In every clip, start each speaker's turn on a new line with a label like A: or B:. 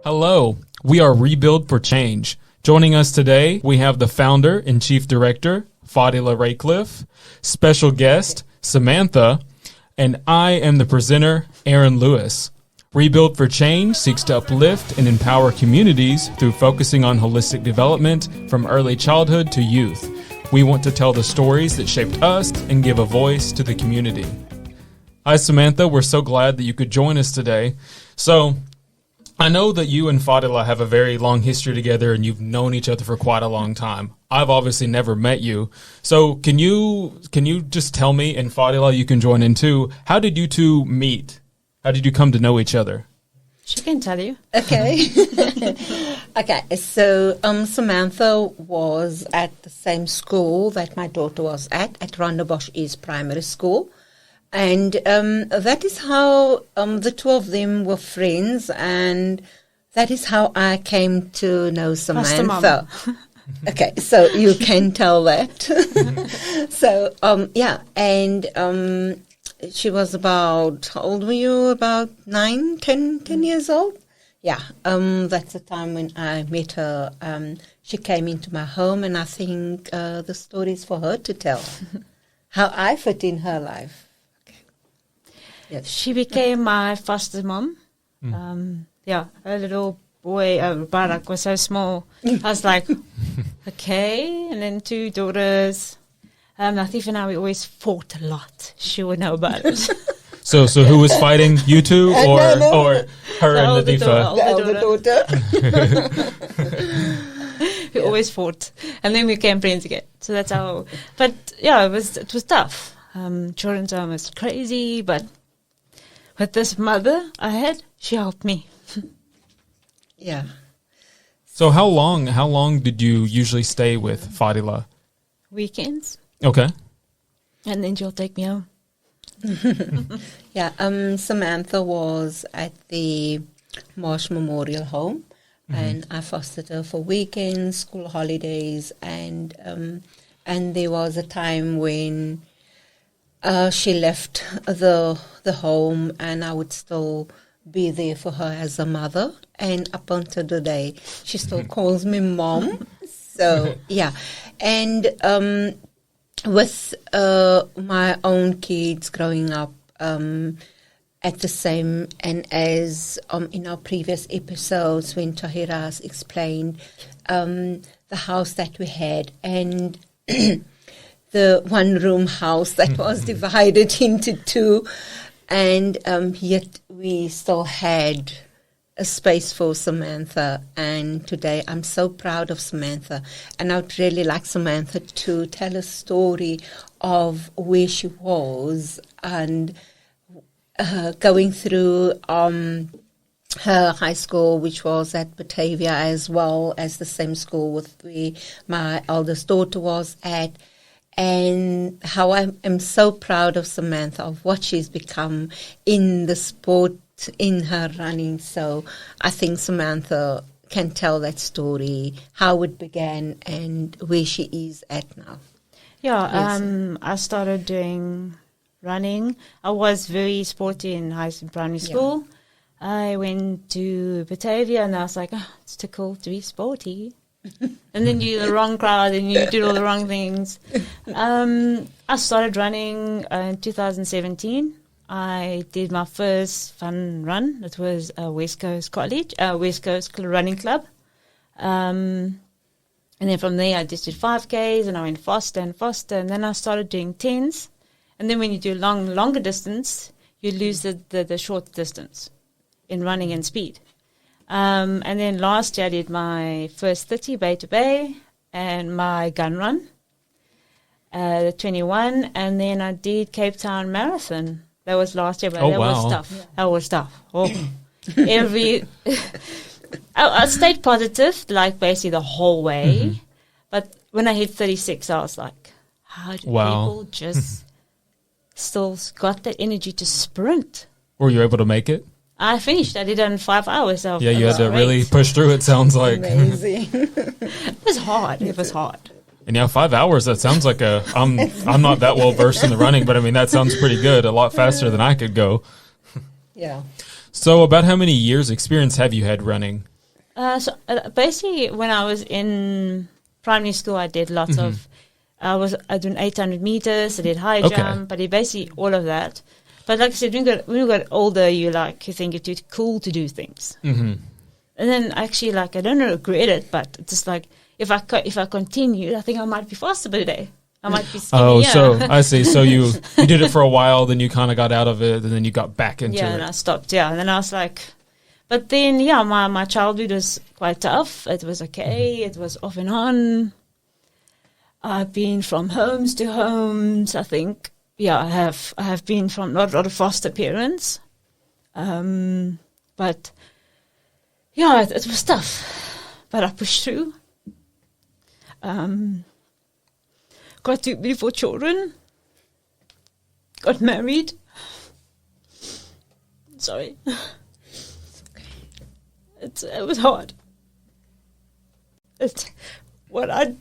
A: Hello, we are Rebuild for Change. Joining us today, we have the founder and chief director, Faadiela Raycliffe, special guest, Samantha, and I am the presenter, Aaron Lewis. Rebuild for Change seeks to uplift and empower communities through focusing on holistic development from early childhood to youth. We want to tell the stories that shaped us and give a voice to the community. Hi, Samantha. We're so glad that you could join us today. So, I know that you and Faadiela have a very long history together and you've known each other for quite a long time. I've obviously never met you. So can you just tell me, and Faadiela, you can join in too, how did you two meet? How did you come to know each other?
B: She can tell you.
C: Okay. Okay, so Samantha was at the same school that my daughter was at Rondebosch East Primary School. And that is how the two of them were friends, and that is how I came to know Samantha. Okay, so you can tell that. So, and she was about, how old were you? About 10 years old? Yeah, that's the time when I met her. She came into my home, and I think the story is for her to tell, how I fit in her life.
B: Yes. She became my foster mom. Her little boy, Barak, was so small. I was like, okay. And then two daughters. Latif and I, we always fought a lot. She would know about it.
A: So who was fighting, you two or her and Latifa?
C: The older daughter.
B: We always fought. And then we became friends again. So that's how. But yeah, it was tough. Children's home was crazy, but with this mother I had, she helped me.
C: Yeah.
A: So how long did you usually stay with Faadiela?
B: Weekends.
A: Okay.
B: And then she'll take me home.
C: Yeah, Samantha was at the Marsh Memorial Home, and I fostered her for weekends, school holidays, and there was a time when she left the home, and I would still be there for her as a mother. And up until today, she still calls me mom. So yeah, and with my own kids growing up at the same, and as in our previous episodes when Tahira has explained the house that we had, and the one-room house that was divided into two, and yet we still had a space for Samantha. And today I'm so proud of Samantha, and I would really like Samantha to tell a story of where she was and going through her high school, which was at Batavia, as well as the same school with where my eldest daughter was at. And how I am so proud of Samantha, of what she's become in the sport, in her running. So I think Samantha can tell that story, how it began and where she is at now.
B: Yeah, yes. I started doing running. I was very sporty in primary school. I went to Batavia and I was like, it's too cool to be sporty. And then you're the wrong crowd and you did all the wrong things. I started running in 2017. I did my first fun run. It was West Coast College, West Coast Running Club. And then from there I just did 5Ks and I went faster and faster. And then I started doing 10s. And then when you do longer distance, you lose the short distance in running and speed. And then last year I did my first 30 Bay to Bay and my gun run, the 21, and then I did Cape Town Marathon. That was last year, but was tough. Yeah. That was tough. Oh, I stayed positive, like basically the whole way. But when I hit 36, I was like, how do people just still got that energy to sprint?
A: Were you able to make it?
B: I finished. I did it in 5 hours. So
A: yeah, you had to really push through, it sounds like.
C: Amazing.
B: It was hard. It was hard.
A: And yeah, 5 hours, that sounds like I'm not that well versed in the running, but I mean, that sounds pretty good. A lot faster than I could go.
C: Yeah.
A: So about how many years experience have you had running?
B: Basically, when I was in primary school, I did lots of. I did 800 meters. I did high jump. I did basically all of that. But like I said, when you got older, you think you're too cool to do things. Mm-hmm. And then actually, I don't regret it, but it's just if I continue, I think I might be faster today. I might be skinny.
A: Oh, so I see. So you did it for a while, then you kind of got out of it, and then you got back into it.
B: Yeah, and I stopped. Yeah, and then I was like, but then my childhood was quite tough. It was okay. It was off and on. I've been from homes to homes. I think I have been from a lot of foster parents, but it was tough. But I pushed through. Got 2 beautiful children. Got married. Sorry. It was hard. What I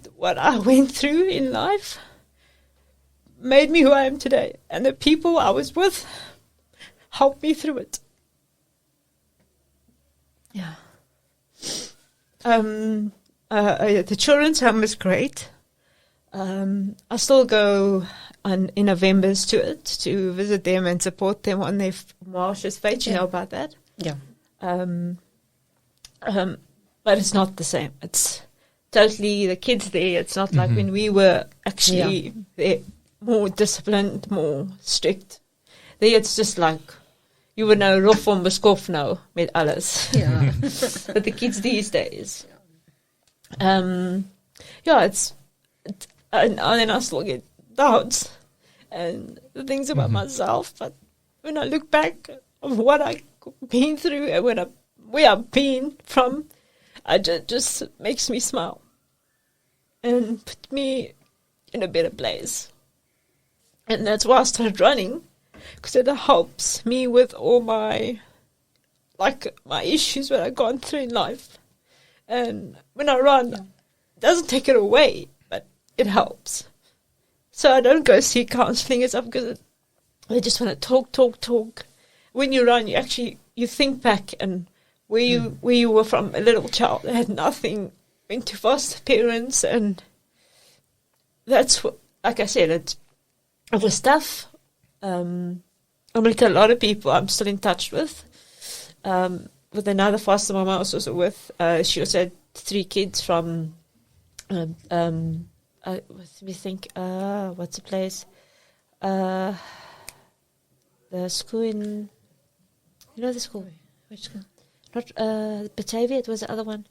B: went through in life made me who I am today, and the people I was with helped me through it. Yeah. The children's home is great. I still go in Novembers to it to visit them and support them on their Marsha's fete. You know about that?
C: Yeah.
B: But it's not the same. It's totally the kids there. It's not like when we were actually there, more disciplined, more strict. There it's just like you would know rough on beskof now met alles.
C: Yeah.
B: But the kids these days. And then I still get doubts and the things about myself. But when I look back of what I've been through and where I've been from, it just makes me smile and put me in a better place. And that's why I started running, because it helps me with all my issues that I've gone through in life. And when I run, it doesn't take it away, but it helps. So I don't go see counselling and stuff because they just want to talk. When you run, you think back and where you were from a little child that had nothing, went to foster parents, and that's what, like I said, it was tough. I'm like a lot of people I'm still in touch with. With another foster mom I was also with, she also had 3 kids from, what's the place? The school in, the school? Which school? Not Batavia, it was the other one.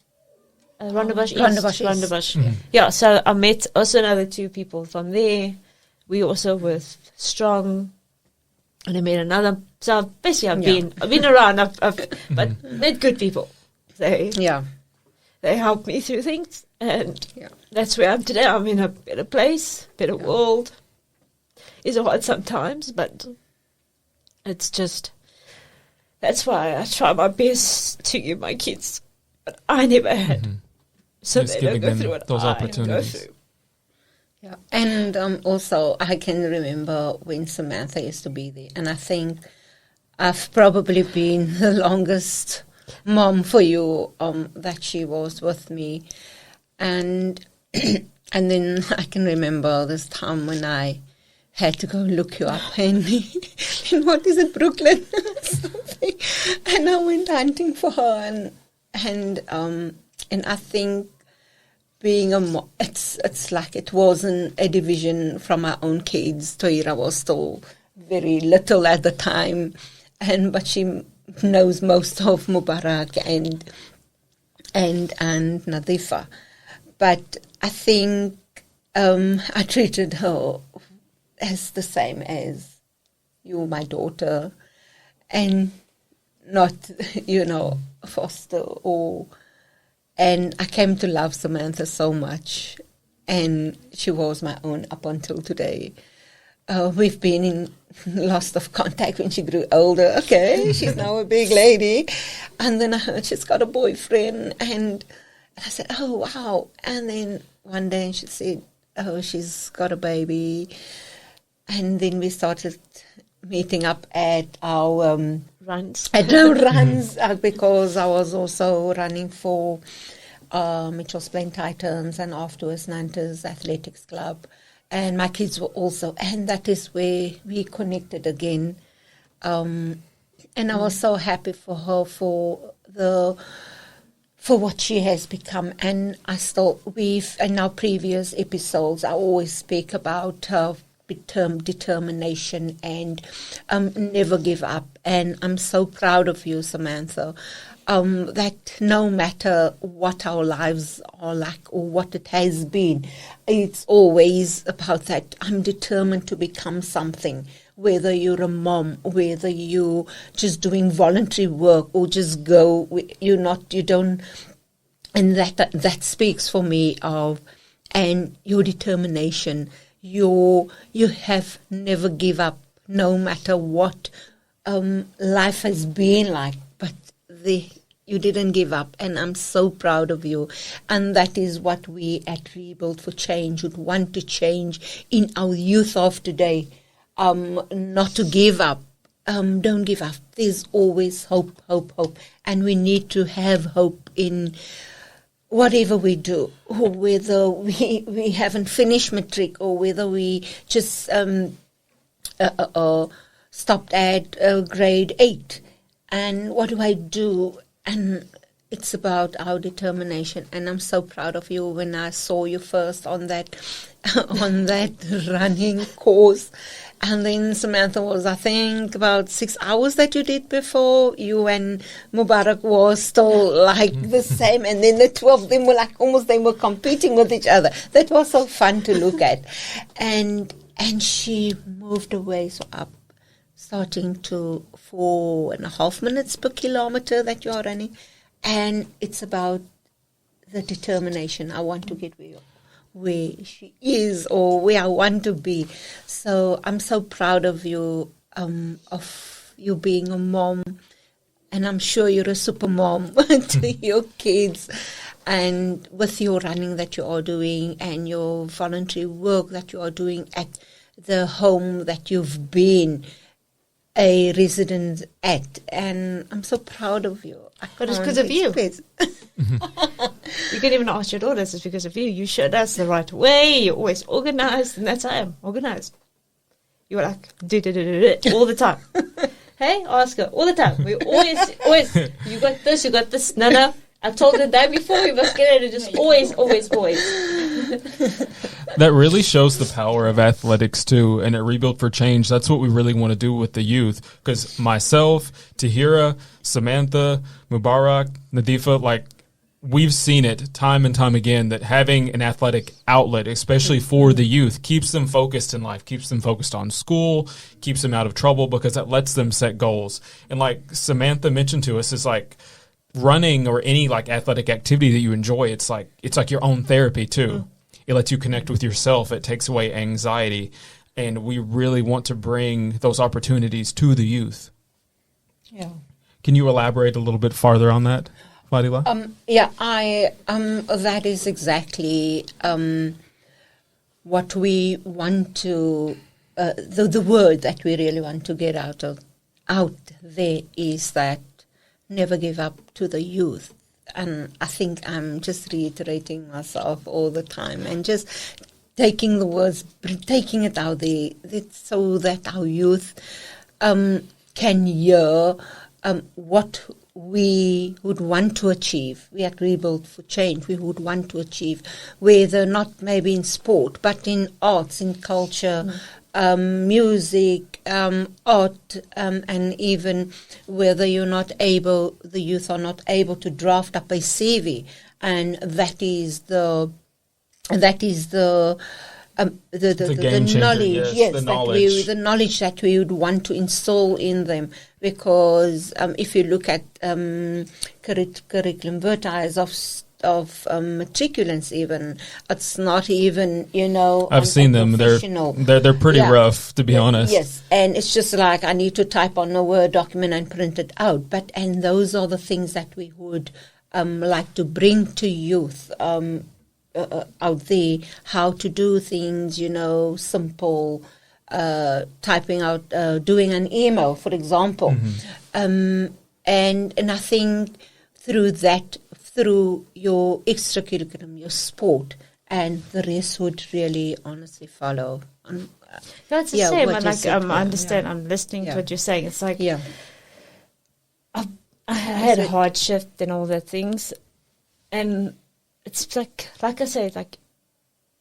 B: Rondebosch East. Rondebosch. Mm-hmm. Yeah, so I met also another 2 people from there. We also were strong. And I met another. So basically, I've been around. But met good people. They helped me through things, and that's where I am today. I'm in a better place, better world. It's hard sometimes, but it's just. That's why I try my best to give my kids what I never had, so
A: just
B: they don't go through what
A: those
B: I
A: opportunities.
B: go through.
C: Yeah, and also I can remember when Samantha used to be there, and I think I've probably been the longest mom for you that she was with me, and and then I can remember this time when I had to go look you up in what is it, Brooklyn or something, and I went hunting for her, and I think. Being a mom, it's like it wasn't a division from our own kids. Toira was still very little at the time, but she knows most of Mubarak and Nadifa. But I think I treated her as the same as you, my daughter, and not, foster or. And I came to love Samantha so much, and she was my own up until today. We've been in lost of contact when she grew older. Okay, she's now a big lady. And then I heard she's got a boyfriend, and I said, oh, wow. And then one day she said, oh, she's got a baby. And then we started meeting up at our
B: runs.
C: I do runs because I was also running for Mitchell's Plain Titans and afterwards Nantes Athletics Club. And my kids were also, and that is where we connected again. And I was so happy for her for what she has become. And I still, in our previous episodes, I always speak about her determination and never give up. And I'm so proud of you, Samantha, that no matter what our lives are like or what it has been, it's always about that. I'm determined to become something, whether you're a mom, whether you're just doing voluntary work or just go, you don't, and that speaks for me of, and your determination. You have never give up, no matter what life has been like, but you didn't give up, and I'm so proud of you. And that is what we at Rebuild for Change would want to change in our youth of today, not to give up. Don't give up. There's always hope, hope, hope. And we need to have hope in whatever we do, or whether we haven't finished matric, or whether we just stopped at grade 8. And what do I do? And it's about our determination. And I'm so proud of you. When I saw you first on that running course, and then Samantha was, I think, about 6 hours that you did before. You and Mubarak was still like the same. And then the two of them were like they were competing with each other. That was so fun to look at. And she moved away so up, starting to 4.5 minutes per kilometer that you are running. And it's about the determination. I want to get where she is, or where I want to be. So I'm so proud of you, of you being a mom, and I'm sure you're a super mom to your kids, and with your running that you are doing and your voluntary work that you are doing at the home that you've been a resident at. And I'm so proud of you.
B: But it's because of you. You can even ask your daughters, it's because of you. You showed us the right way. You're always organized, and that's how I am, organized. You were like, do all the time. Hey, ask her all the time. We always, you got this. No. I told her the day before we must get it. Just always.
A: That really shows the power of athletics too. And at Rebuild for Change, that's what we really want to do with the youth. Because myself, Tahira, Samantha, Mubarak, Nadifa, like, we've seen it time and time again that having an athletic outlet, especially for the youth, keeps them focused in life, keeps them focused on school, keeps them out of trouble, because that lets them set goals. And like Samantha mentioned to us, is like running or any like athletic activity that you enjoy, it's like your own therapy too. It lets you connect with yourself. It takes away anxiety. And we really want to bring those opportunities to the youth.
C: Yeah.
A: Can you elaborate a little bit farther on that, Faadiela?
C: That is exactly what we want to, the word that we really want to get out there is that never give up to the youth. And I think I'm just reiterating myself all the time and just taking the words, taking it out there, so that our youth can hear what we would want to achieve. We at Rebuild for Change, we would want to achieve, whether not maybe in sport, but in arts, in culture, music, art, and even whether the youth are not able to draft up a CV, and that is the knowledge, the knowledge that we would want to install in them. Because if you look at curriculum vitae of matriculants, even it's not even
A: I've seen them. They're pretty rough, to be honest.
C: Yes, and it's just like I need to type on a Word document and print it out. And those are the things that we would like to bring to youth out there, how to do things, simple, typing out, doing an email, for example. And I think through your extracurriculum, your sport, and the rest would really honestly follow.
B: That's the same. And like, I
C: Yeah.
B: understand. I'm listening to
C: Yeah.
B: what you're saying. It's like,
C: Yeah.
B: I had a hardship and all that things. And it's like I say, like,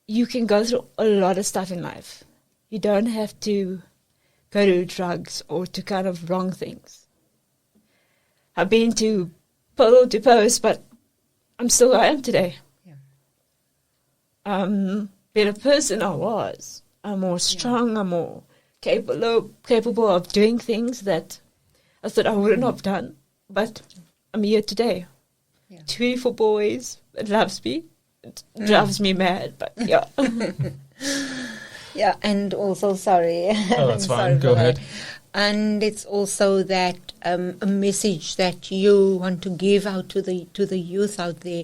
B: you can go through a lot of stuff in life. You don't have to go to drugs or to kind of wrong things. I've been to polo to post, but I'm still who I am today.
C: Yeah.
B: Being a person I was. I'm more strong, I'm more capable of doing things that I thought I wouldn't have done. But I'm here today.
C: Yeah.
B: 2 beautiful boys. It loves me. It drives me mad, but yeah.
C: Yeah, and also, sorry.
A: Oh, that's fine.
C: Sorry
A: Go
C: for
A: ahead.
C: that. And it's also that a message that you want to give out to the youth out there,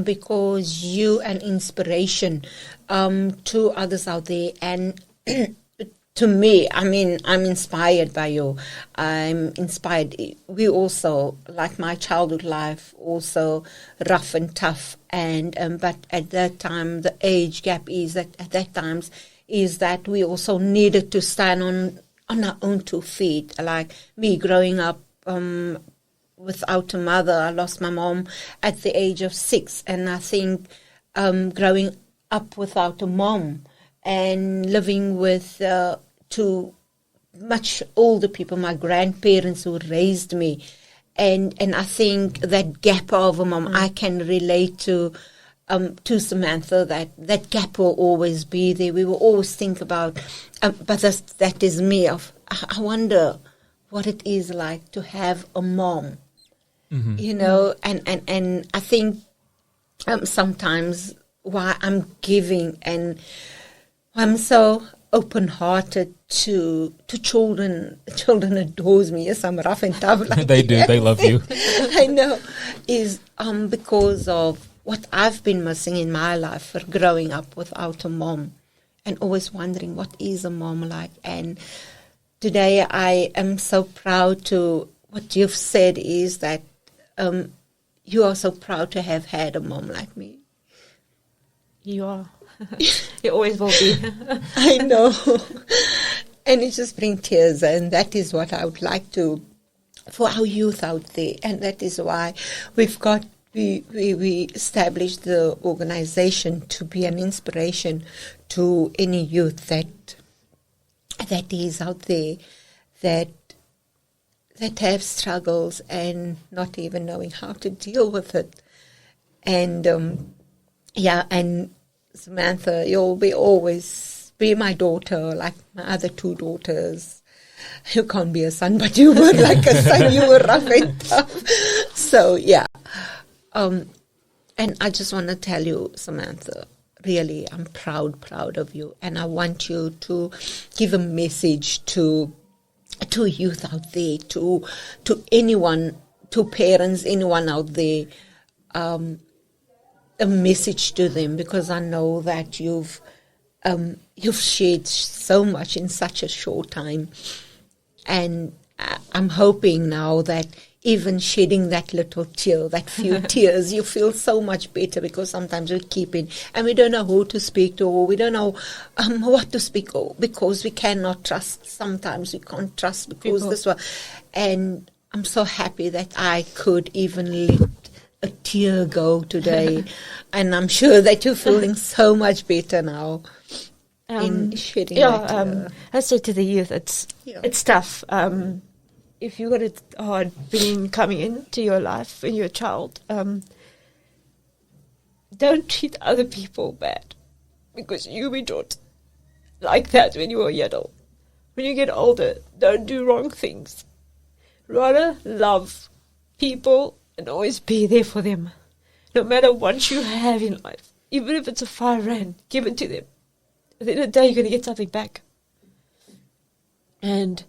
C: because you an inspiration to others out there, and to me, I mean, I'm inspired by you. I'm inspired. We also, like my childhood life, also rough and tough, and but at that time, the age gap is that at that times is that we also needed to stand on our own 2 feet. Like me growing up without a mother, I lost my mom at the age of 6, and I think growing up without a mom and living with 2 much older people, my grandparents who raised me, and I think that gap of a mom, I can relate to Samantha, that gap will always be there. We will always think about, but that is me. I wonder what it is like to have a mom, you know, and I think sometimes why I'm giving and I'm so open-hearted to children. Children adores me. Yes, I'm rough and tough. Like
A: They do. They love you.
C: I know. Is because of what I've been missing in my life for growing up without a mom, and always wondering what is a mom like. And today I am so proud to what you've said is that you are so proud to have had a mom like me.
B: You are. You always will be.
C: I know. And it just brings tears, and that is what I would like to, for our youth out there. And that is why we established the organization to be an inspiration to any youth that is out there that have struggles and not even knowing how to deal with it. And and Samantha, you'll always be my daughter, like my other 2 daughters. You can't be a son, but you were like a son. You were rough and tough. So, yeah. And I just want to tell you, Samantha, really, I'm proud of you. And I want you to give a message to youth out there, to anyone, to parents, anyone out there, a message to them, because I know that you've shared so much in such a short time, and I'm hoping now that even shedding that little tear, that few tears, you feel so much better, because sometimes we keep in and we don't know who to speak to, or we don't know what to speak, because we cannot trust. Sometimes we can't trust because
B: People.
C: this one, and I'm so happy that I could even let a tear go today, and I'm sure that you're feeling so much better now in shedding that tear.
B: I say to the youth, it's tough. If you got it hard being coming into your life and your child, don't treat other people bad, because you were taught like that when you were little. When you get older, don't do wrong things. Rather love people and always be there for them. No matter what you have in life, even if it's a $5, give it to them. At the end of the day, you're going to get something back. And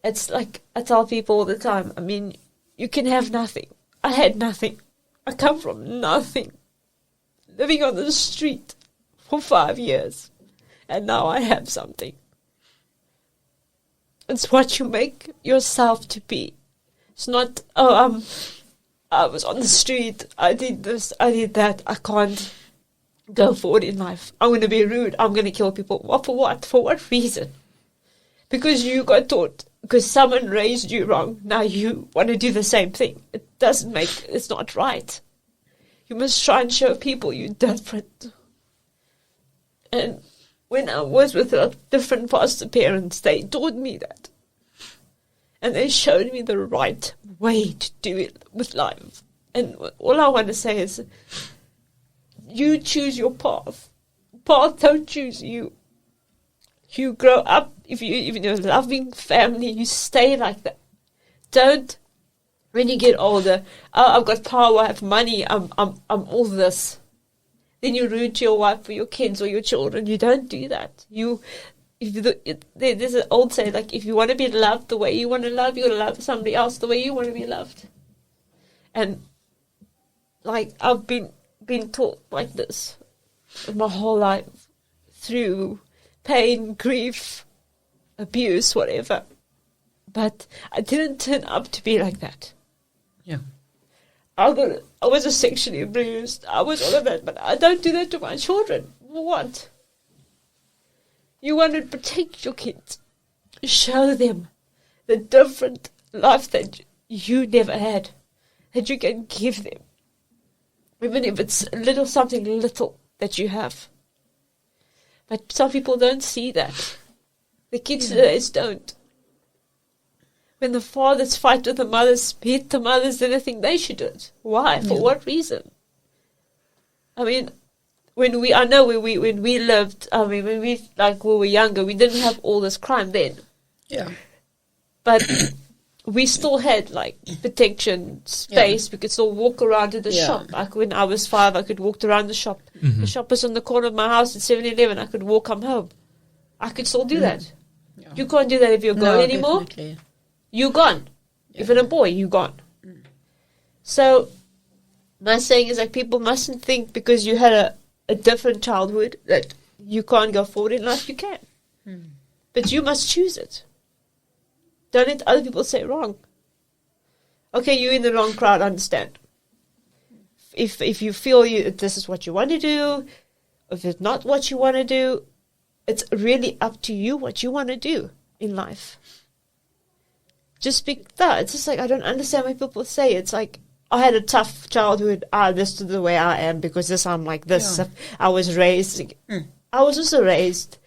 B: it's like I tell people all the time, I mean, you can have nothing. I had nothing. I come from nothing. Living on the street for 5 years. And now I have something.
D: It's what you make yourself to be. It's not, I was on the street, I did this, I did that, I can't go forward in life. I'm going to be rude, I'm going to kill people. What, for what? For what reason? Because you got taught, because someone raised you wrong, now you want to do the same thing. It's not right. You must try and show people you're different. And when I was with different foster parents, they taught me that. And they showed me the right way to do it with life. And all I want to say is, you choose your path. Path don't choose you. You grow up, if you're a loving family, you stay like that. Don't, when you get older, I've got power, I have money, I'm all this. Then you rude to your wife or your kids or your children. You don't do that. There's an old saying, like, if you want to be loved the way you want to love, you're going to love somebody else the way you want to be loved. And, like, I've been taught like this my whole life, through pain, grief, abuse, whatever. But I didn't turn up to be like that.
C: Yeah.
D: I was sexually abused. I was all of that, but I don't do that to my children. What? You want to protect your kids. Show them the different life that you never had, that you can give them. Even if it's something little that you have. But some people don't see that. The kids today don't. When the fathers fight with the mothers, hit the mothers, then they think they should do it. Why? For what reason? I mean, when we lived, when we were younger, we didn't have all this crime then.
C: Yeah.
D: But we still had, like, protection, space. Yeah. We could still walk around to the shop. Like, when I was 5, I could walk around the shop. Mm-hmm. The shop was on the corner of my house at 7-Eleven. I could walk home. I could still do that. Yeah. You can't do that if you're gone anymore. Definitely. You're gone. Yeah. Even a boy, you're gone. Mm. So, my saying is, like, people mustn't think because you had a different childhood that you can't go forward in life. You can. Mm. But you must choose it. Don't let other people say wrong. Okay, you're in the wrong crowd, understand. If you feel this is what you want to do, if it's not what you want to do, it's really up to you what you want to do in life. Just speak that. It's just like, I don't understand why people say it's like, I had a tough childhood. This is the way I am because I'm like this. Yeah. I was raised. I was also raised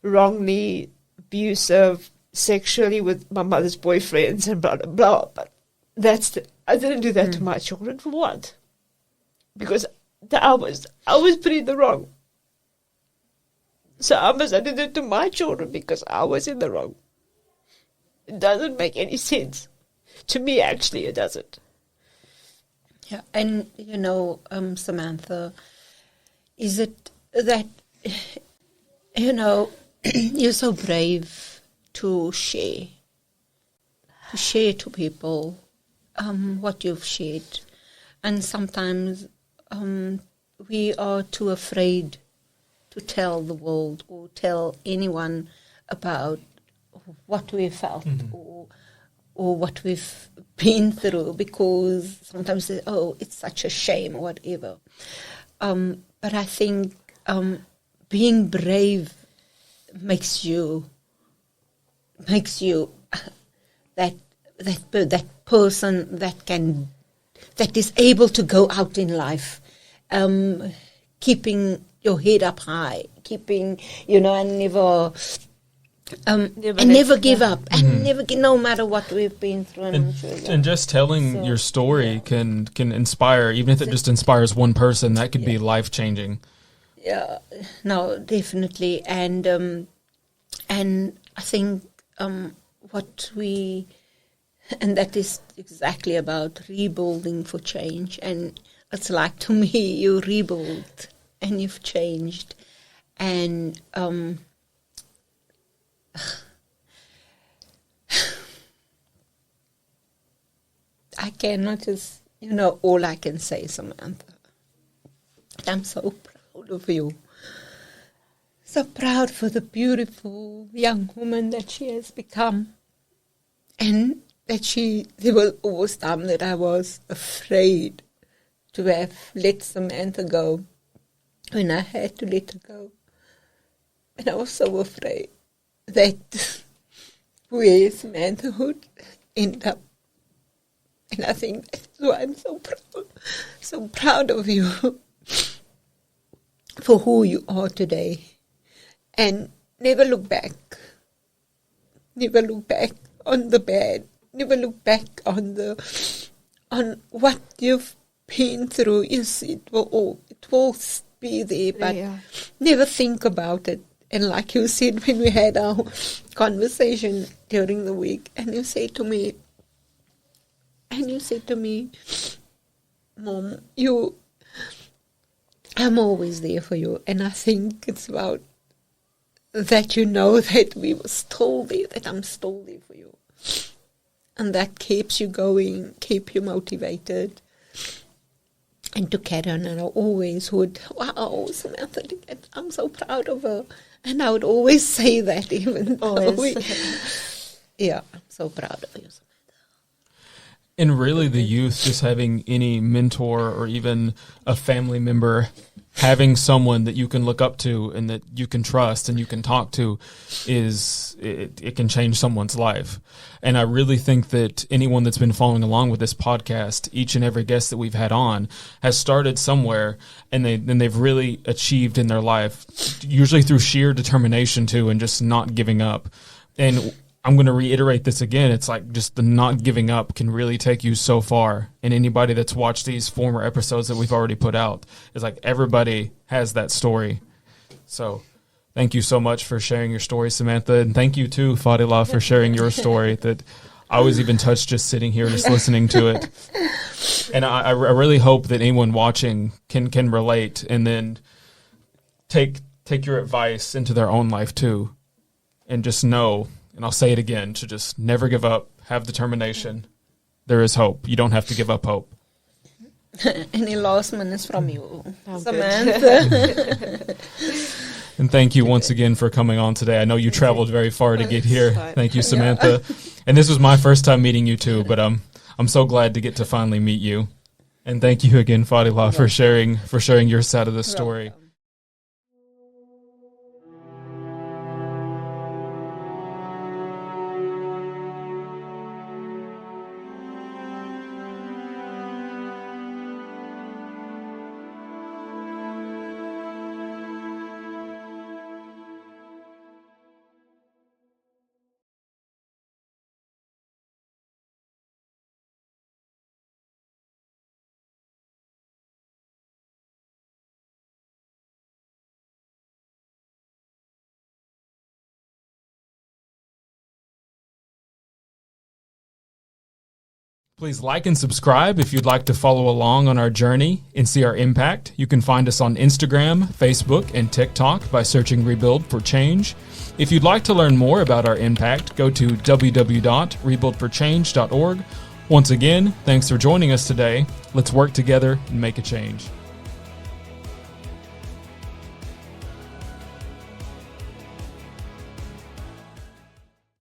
D: wrongly, abusive, sexually with my mother's boyfriends and blah, blah, blah. But I didn't do that to my children. For what? Because I was put in the wrong. So I did it to my children because I was in the wrong. It doesn't make any sense. To me, actually, it doesn't.
C: Yeah, and, Samantha, is it that, you're so brave to share to people what you've shared. And sometimes we are too afraid to tell the world or tell anyone about what we felt or what we've been through, because sometimes they say, oh, it's such a shame or whatever. But I think being brave makes you that person that is able to go out in life, keeping your head up high, keeping, and never give up, and no matter what we've been through.
A: And just telling your story can inspire, even if it just inspires one person, that could be life changing.
C: Yeah, no, definitely, and I think and that is exactly about rebuilding for change. And it's like, to me, you rebuild and you've changed, and I cannot just, all I can say, Samantha, I'm so proud of you. so proud for the beautiful young woman that she has become. And that there was always time that I was afraid to have let Samantha go when I had to let her go. And I was so afraid that where Samantha would end up. And I think that's why I'm so proud of you for who you are today. And never look back. Never look back on the bad. Never look back on what you've been through. Yes, it will be there, but never think about it. And like you said when we had our conversation during the week, and you said to me, Mom, I'm always there for you. And I think it's about that you know that we were still there, that I'm still there for you. And that keeps you going, keep you motivated, and to carry on. And I always would, wow, Samantha, I'm so proud of her. And I would always say that even though I'm so proud of you, Samantha.
A: And really the youth, just having any mentor or even a family member, having someone that you can look up to and that you can trust and you can talk to, it can change someone's life. And I really think that anyone that's been following along with this podcast, each and every guest that we've had on has started somewhere, and they've really achieved in their life, usually through sheer determination too, and just not giving up. And I'm going to reiterate this again. It's like just the not giving up can really take you so far. And anybody that's watched these former episodes that we've already put out, is like everybody has that story. So thank you so much for sharing your story, Samantha. And thank you too, Faadiela, for sharing your story that I was even touched just sitting here, just listening to it. And I really hope that anyone watching can relate and then take your advice into their own life too. And just know, and I'll say it again, to just never give up, have determination. There is hope. You don't have to give up hope.
C: Any last minutes from you, Samantha?
A: And thank you once again for coming on today. I know you traveled very far to get here. Thank you, Samantha. And this was my first time meeting you too, but I'm so glad to get to finally meet you. And thank you again, Faadiela, for sharing your side of the story. Please like and subscribe if you'd like to follow along on our journey and see our impact. You can find us on Instagram, Facebook, and TikTok by searching Rebuild for Change. If you'd like to learn more about our impact, go to www.rebuildforchange.org. Once again, thanks for joining us today. Let's work together and make a change.